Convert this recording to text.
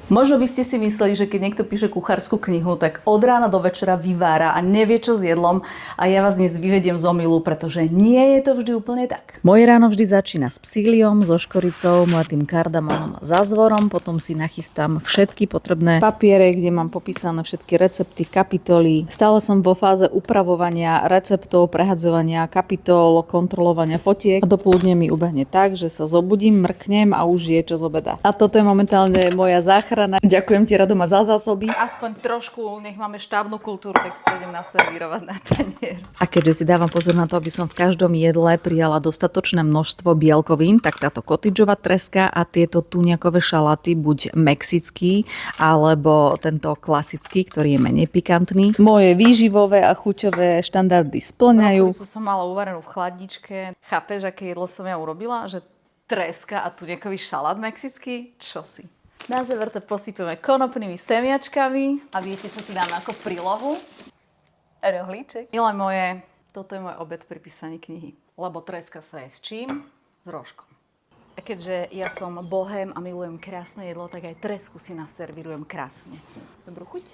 Možno by ste si mysleli, že keď niekto píše kuchárskú knihu, tak od rána do večera vyvára a nevie, čo s jedlom, a ja vás dnes vyvediem z omylu, pretože nie je to vždy úplne tak. Moje ráno vždy začína s psíliom, so škoricou, mladým kardamónom a zázvorom, potom si nachystám všetky potrebné papiere, kde mám popísané všetky recepty, kapitoly. Stále som vo fáze upravovania receptov, prehadzovania kapitol, kontrolovania fotiek a dopoludne mi ubehne tak, že sa zobudím, mrknem a už je čas obeda. A toto je momentálne moja záchrana. Ďakujem ti, Rado, za zásoby. Aspoň trošku, nech máme štávnu kultúru, tak si to idem naservírovať na tanier. A keďže si dávam pozor na to, aby som v každom jedle prijala dostatočné množstvo bielkovín, tak táto kotidžová treska a tieto tuňakové šalaty, buď mexický, alebo tento klasický, ktorý je menej pikantný, moje výživové a chuťové štandardy spĺňajú. Brokolicu som mala uvarenú v chladničke. Chápeš, aké jedlo som ja urobila? Že treska a tuňakový šalát mexický? Čo si? Na záver to posypeme konopnými semiačkami. A viete, čo si dáme ako prílohu? Rohlíček. Milé moje, toto je môj obed pri písaní knihy. Lebo treska sa je s čím? S rožkom. A keďže ja som bohém a milujem krásne jedlo, tak aj tresku si naservírujem krásne. Dobrú chuť.